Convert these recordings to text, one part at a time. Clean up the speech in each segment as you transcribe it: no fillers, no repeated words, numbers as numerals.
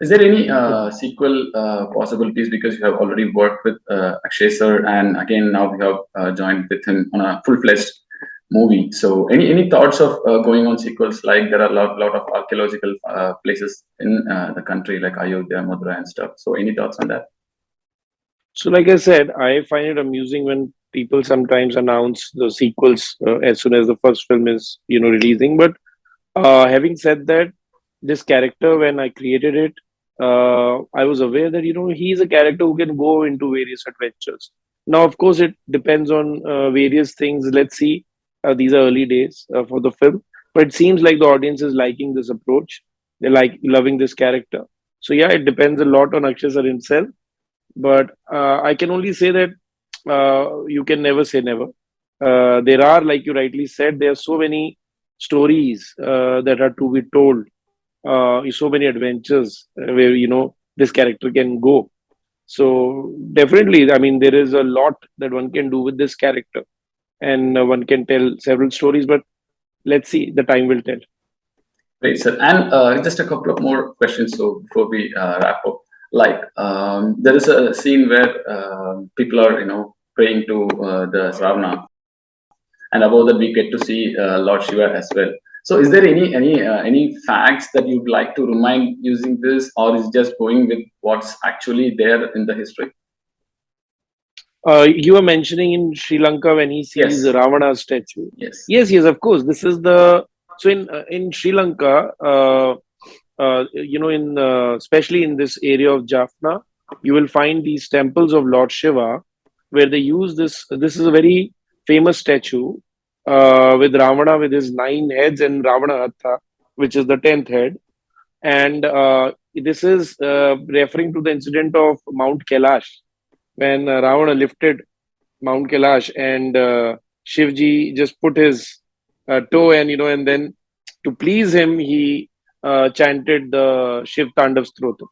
Is there any sequel possibilities, because you have already worked with Akshay sir, and again now we have joined with him on a full-fledged movie. So any thoughts of going on sequels? Like there are a lot of archaeological places in the country like Ayodhya, Madurai and stuff. So any thoughts on that? So, like I said, I find it amusing when people sometimes announce the sequels as soon as the first film is, releasing. But having said that, this character, when I created it, I was aware that he's a character who can go into various adventures. Now, of course, it depends on various things. Let's see. These are early days for the film, but it seems like the audience is liking this approach. They like loving this character. So yeah, it depends a lot on Akshay sir himself. But I can only say that you can never say never. There are, like you rightly said, there are so many stories that are to be told, so many adventures where this character can go. So definitely, I mean, there is a lot that one can do with this character, and one can tell several stories. But let's see, the time will tell. Great, sir. And just a couple of more questions so before we wrap up. Like there is a scene where people are, praying to the Ravana, and above that we get to see Lord Shiva as well. So, is there any facts that you'd like to remind using this, or is just going with what's actually there in the history? You were mentioning in Sri Lanka when he sees Yes, Ravana's statue. yes. Yes, yes, of course. This is the so in Sri Lanka, in especially in this area of Jaffna, you will find these temples of Lord Shiva, where they use this. This is a very famous statue with Ravana with his 9 heads and Ravana Hatha, which is the 10th head, and this is referring to the incident of Mount Kailash when Ravana lifted Mount Kailash and Shivji just put his toe and and then to please him he chanted the Shiv Tandav Stotra.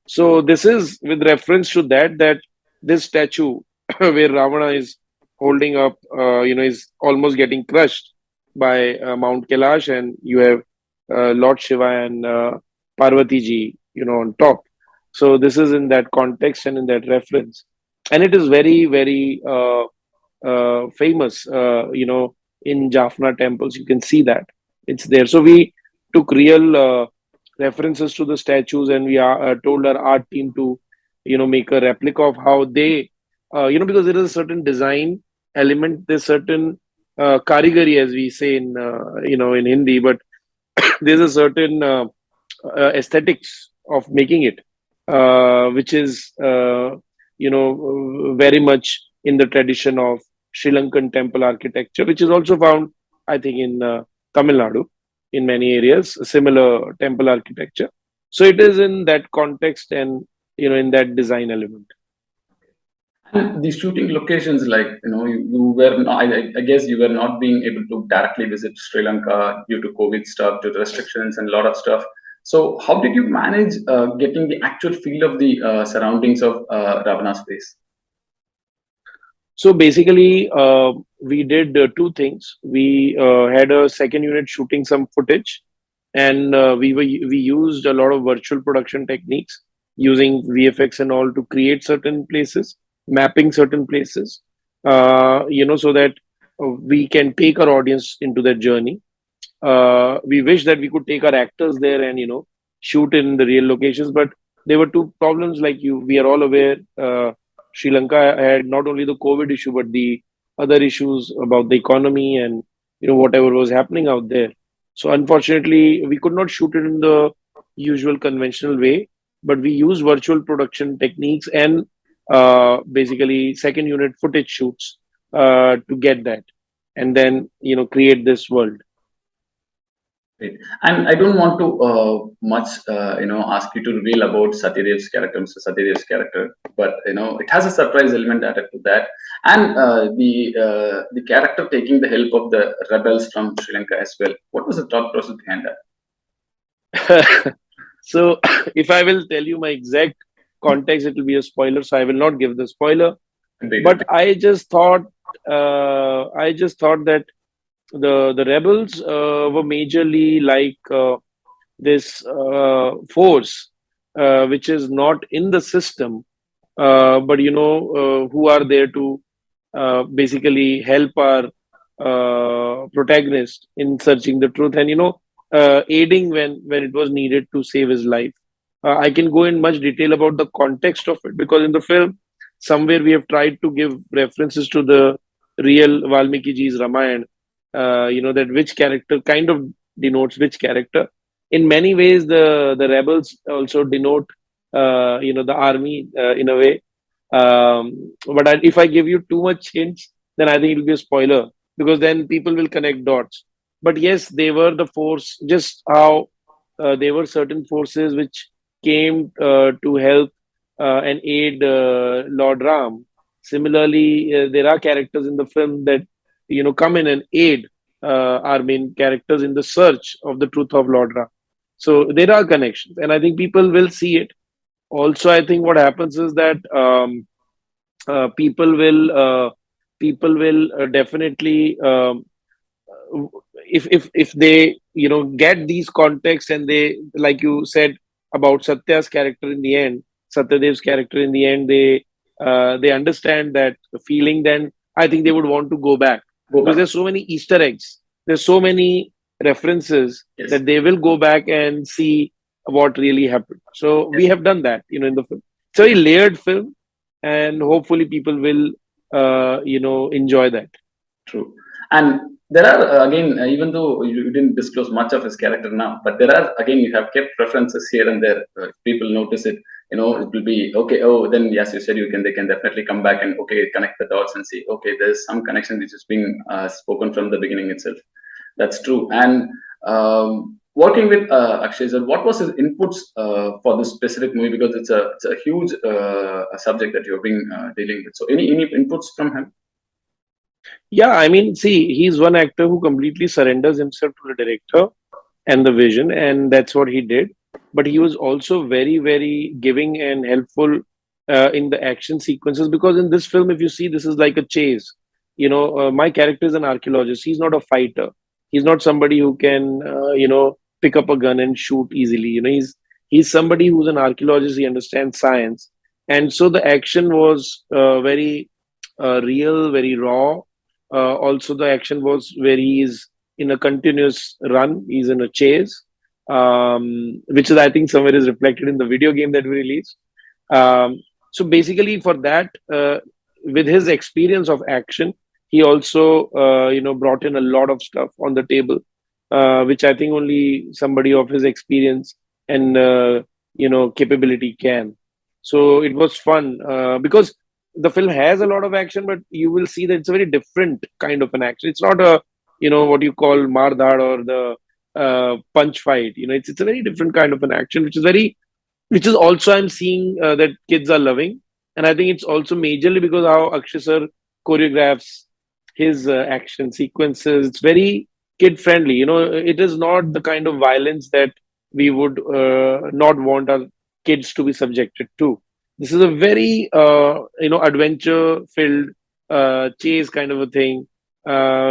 So this is with reference to that this statue where Ravana is holding up, is almost getting crushed by Mount Kailash, and you have Lord Shiva and Parvati ji, on top. So this is in that context and in that reference, and it is very very famous. In Jaffna temples, you can see that it's there. So we took real references to the statues, and we told our art team to, make a replica of how they, because there is a certain design element, there's certain karigari, as we say in, in Hindi, but there's a certain aesthetics of making it, which is, very much in the tradition of Sri Lankan temple architecture, which is also found, I think, in Tamil Nadu, in many areas, similar temple architecture. So it is in that context and in that design element. And the shooting locations, like you were not, I guess you were not being able to directly visit Sri Lanka due to COVID stuff, due to restrictions and a lot of stuff. So how did you manage getting the actual feel of the surroundings of Ravana's place? So basically, we did two things. We had a second unit shooting some footage, and we used a lot of virtual production techniques using VFX and all to create certain places, mapping certain places, so that we can take our audience into that journey. We wish that we could take our actors there and shoot in the real locations, but there were two problems. Like we are all aware. Sri Lanka had not only the COVID issue, but the other issues about the economy and whatever was happening out there. So unfortunately, we could not shoot it in the usual conventional way, but we used virtual production techniques and basically second unit footage shoots to get that, and then create this world. Great. And I don't want to much, ask you to reveal about Satyadev's character, Mr. Satyadev's character, but it has a surprise element added to that, and the character taking the help of the rebels from Sri Lanka as well. What was the thought process behind that? So, if I will tell you my exact context, it will be a spoiler. So I will not give the spoiler. But I just thought that the rebels were majorly like this force which is not in the system, but who are there to basically help our protagonist in searching the truth, and aiding when it was needed to save his life. I can go in much detail about the context of it, because in the film somewhere we have tried to give references to the real Valmiki ji's Ramayana, that which character kind of denotes which character. In many ways, the rebels also denote the army, in a way. But if I give you too much hints, then I think it will be a spoiler, because then people will connect dots. But yes, they were the force, just how there were certain forces which came to help and aid Lord Ram. Similarly, there are characters in the film that come in and aid our main characters in the search of the truth of Lord Ram. So there are connections, and I think people will see it. Also, I think what happens is that uh, people will uh, people will definitely, if they get these contexts, and they, like you said about Satya's character in the end, Satyadev's character in the end, they understand that feeling, then I think they would want to go back, Go because back. there's so many Easter eggs, there's so many references, Yes. that they will go back and see what really happened. So we Yes. have done that, in the film. It's a very layered film, and hopefully people will enjoy that. True. And there are, again, even though you didn't disclose much of his character now, but there are, again, you have kept references here and there. If people notice it, it will be okay. Oh, then yes, you said they can definitely come back and okay, connect the dots and see, okay, there's some connection which is being spoken from the beginning itself. That's true. And working with Akshay sir, what was his inputs for this specific movie? Because it's a huge subject that you're being dealing with. So any inputs from him? Yeah, I mean, see, he's one actor who completely surrenders himself to the director and the vision, and that's what he did. But he was also very, very giving and helpful in the action sequences, because in this film, if you see, this is like a chase. My character is an archaeologist. He's not a fighter. He's not somebody who can, pick up a gun and shoot easily. He's somebody who's an archaeologist. He understands science, and so the action was very real, very raw. Also, the action was where he's in a continuous run. He's in a chase, which is, I think, somewhere is reflected in the video game that we released. So basically, for that, with his experience of action, he also, brought in a lot of stuff on the table, which I think only somebody of his experience and capability can. So it was fun, because the film has a lot of action, but you will see that it's a very different kind of an action. It's not a what you call mardhad or the punch fight. It's a very different kind of an action, which is also I'm seeing that kids are loving, and I think it's also majorly because how Akshay sir choreographs his action sequences. It's very kid friendly. It is not the kind of violence that we would not want our kids to be subjected to. This is a very adventure filled chase kind of a thing,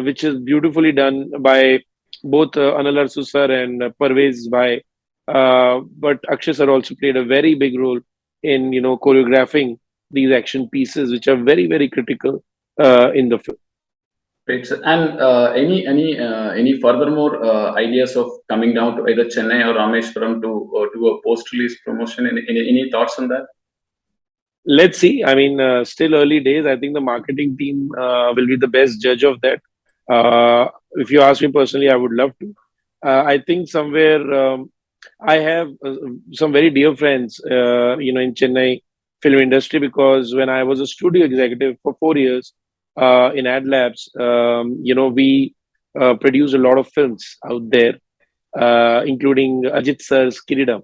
which is beautifully done by both Anil Arsu sir and Parvez Bhai. But Akshay sir also played a very big role in choreographing these action pieces, which are very, very critical in the film. Great, sir. And any furthermore ideas of coming down to either Chennai or Rameshwaram to do a post-release promotion? Any thoughts on that? Let's see. I mean, still early days. I think the marketing team will be the best judge of that. If you ask me personally, I would love to. I think somewhere I have some very dear friends, in Chennai film industry, because when I was a studio executive for 4 years in Ad Labs, we produced a lot of films out there, including Ajit Sir's Kiridam.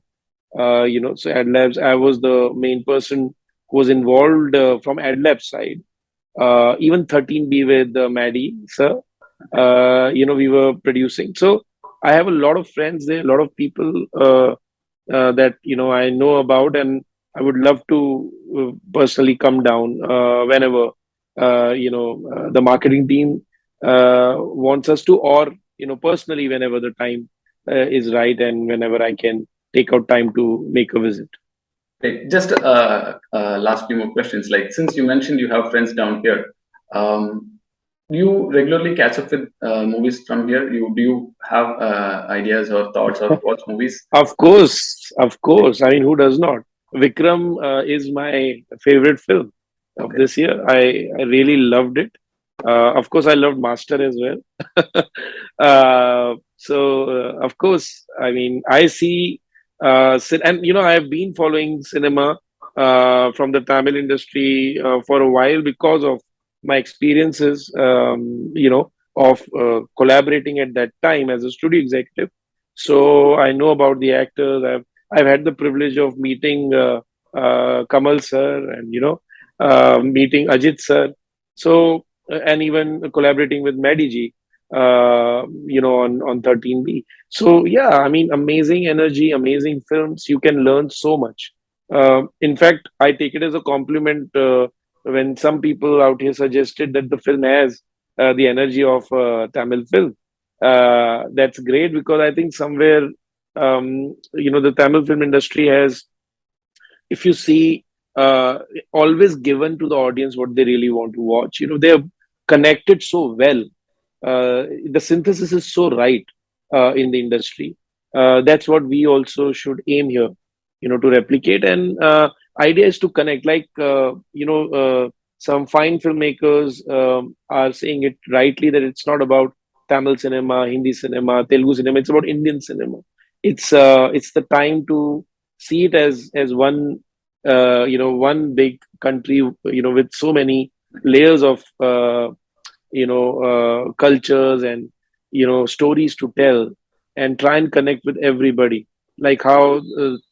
So Ad Labs, I was the main person who was involved from Ad Labs side. Even 13B with Maddie, sir, we were producing. So I have a lot of friends there, a lot of people that I know about, and I would love to personally come down whenever the marketing team wants us to, or personally whenever the time is right, and whenever I can take out time to make a visit. Just last few more questions. Like, since you mentioned you have friends down here, do you regularly catch up with movies from here? Do you have ideas or thoughts or watch movies? Of course, of course. I mean, who does not? Vikram is my favorite film of Okay. this year. I really loved it. Of course, I loved Master as well. Of course, I mean, I see, and I have been following cinema from the Tamil industry for a while because of my experiences, of collaborating at that time as a studio executive. So I know about the actors. I've had the privilege of meeting Kamal sir, and meeting Ajit sir. So and even collaborating with Maddie ji, on 13B. So yeah, I mean, amazing energy, amazing films. You can learn so much. In fact, I take it as a compliment when some people out here suggested that the film has the energy of Tamil film. That's great, because I think somewhere, the Tamil film industry has, if you see, always given to the audience what they really want to watch. They're connected so well. The synthesis is so right in the industry. That's what we also should aim here, to replicate. And idea is to connect. Like, some fine filmmakers are saying it rightly, that it's not about Tamil cinema, Hindi cinema, Telugu cinema. It's about Indian cinema. It's the time to see it as one, one big country, with so many layers of cultures and stories to tell, and try and connect with everybody, like how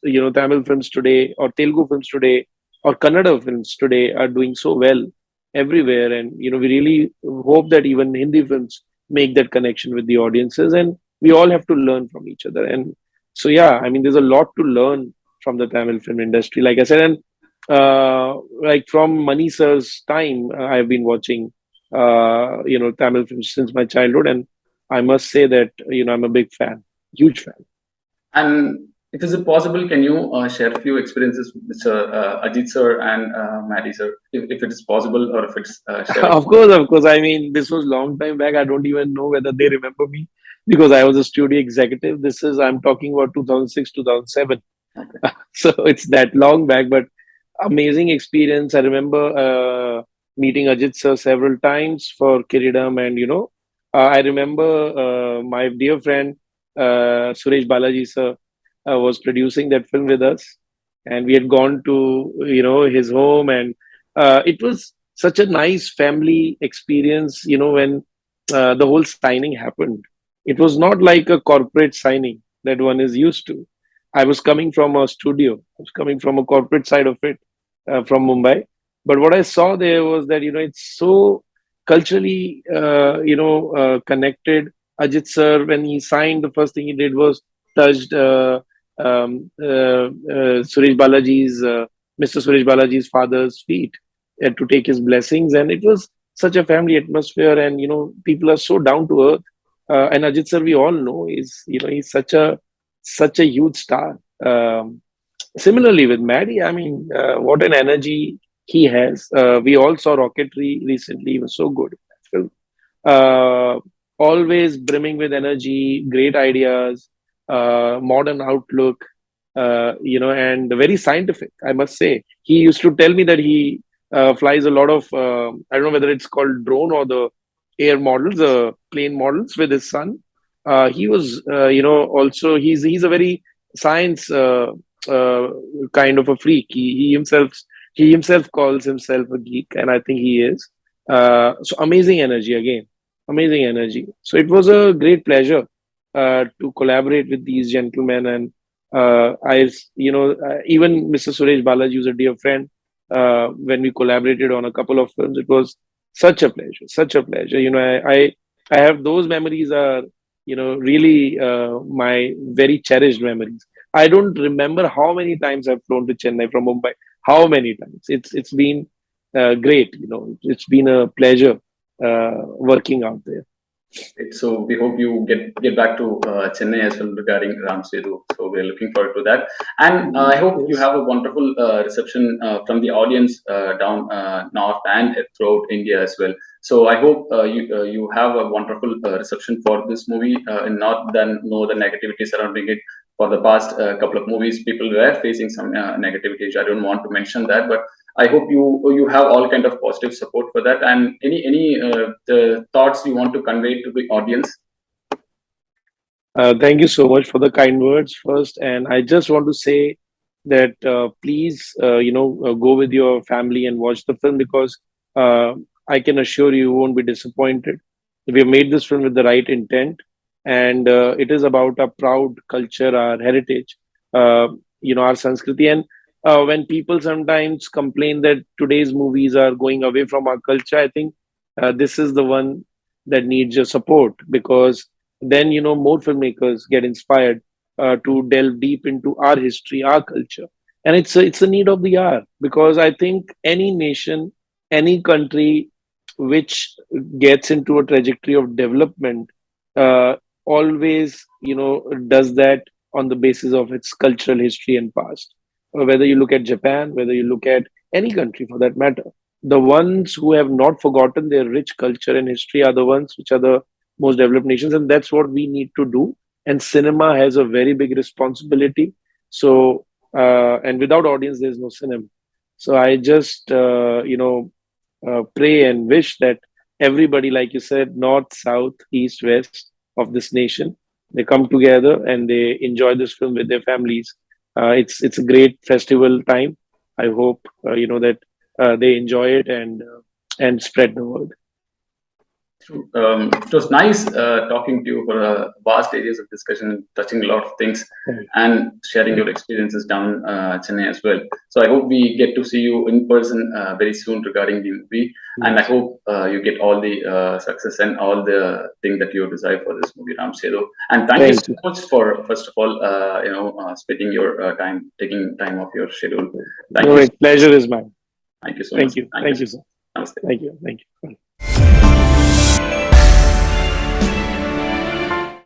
Tamil films today, or Telugu films today, or Kannada films today are doing so well everywhere. And we really hope that even Hindi films make that connection with the audiences, and we all have to learn from each other. And so yeah, I mean, there's a lot to learn from the Tamil film industry, like I said. And like from Mani sir's time, I've been watching Tamil films since my childhood, and I must say that I'm a big fan, huge fan. And if is it possible, can you share a few experiences with Ajit sir and Maddie sir, if it is possible, or if it's Of shareable? course, of course. I mean, this was long time back. I don't even know whether they remember me, because I was a studio executive. I'm talking about 2006, 2007. Okay. So it's that long back, but amazing experience. I remember meeting Ajit sir several times for Kiridam, and I remember my dear friend Suresh Balaji sir was producing that film with us, and we had gone to his home, and it was such a nice family experience. When the whole signing happened, it was not like a corporate signing that one is used to. I was coming from a studio. I was coming from a corporate side of it, from Mumbai. But what I saw there was that it's so culturally connected. Ajit sir, when he signed, the first thing he did was touched Suresh Balaji's Mr. Suresh Balaji's father's feet, to take his blessings, and it was such a family atmosphere. And people are so down to earth. And Ajit sir, we all know, he's such a huge star. Similarly with Maddie, I mean, what an energy he has. We all saw Rocketry recently; he was so good in that film. Uh, Always brimming with energy, great ideas, modern outlook, and very scientific, I must say. He used to tell me that he flies a lot of, I don't know whether it's called drone or the air models, plane models, with his son. He was, also, he's a very science uh, kind of a freak. He himself calls himself a geek, and I think he is. So amazing energy again, amazing energy. So it was a great pleasure to collaborate with these gentlemen. And even Mr. Suresh Balaji was a dear friend. When we collaborated on a couple of films, it was such a pleasure, such a pleasure. I have those memories are, really my very cherished memories. I don't remember how many times I've flown to Chennai from Mumbai. How many times? It's been great. It's been a pleasure working out there. So we hope you get back to Chennai as well regarding Ram Setu. So we're looking forward to that, and I hope you Yes. have a wonderful reception from the audience down north and throughout India as well. So I hope you have a wonderful reception for this movie, and not then know the negativity surrounding it. For the past couple of movies, people were facing some negativity. I don't want to mention that, but I hope you have all kind of positive support for that. And any the thoughts you want to convey to the audience? Thank you so much for the kind words first. And I just want to say that please, go with your family and watch the film because uh, I can assure you, you won't be disappointed. We have made this film with the right intent, and it is about our proud culture, our heritage, our Sanskriti. And when people sometimes complain that today's movies are going away from our culture, I think this is the one that needs your support because then more filmmakers get inspired to delve deep into our history, our culture, and it's a need of the hour because I think any nation, any country which gets into a trajectory of development uh, always does that on the basis of its cultural history and past. Whether you look at Japan, whether you look at any country for that matter, the ones who have not forgotten their rich culture and history are the ones which are the most developed nations, and that's what we need to do. And cinema has a very big responsibility. So, and without audience, there's no cinema. So I just, pray and wish that everybody, like you said, north, south, east, west of this nation, they come together and they enjoy this film with their families. It's a great festival time. I hope that they enjoy it and spread the word. It was nice talking to you for vast areas of discussion, touching a lot of things, Right. and sharing your experiences down Chennai as well. So I hope we get to see you in person very soon regarding the movie, and I Yes. hope you get all the success and all the thing that you desire for this movie, Ram Setu. And thank you Thank so you. much for first of all, spending your time, taking time off your schedule. Thank No, you, pleasure is mine. thank you so much. Thank you. Thank you. Thank you, sir. Namaste. Thank you. Thank you.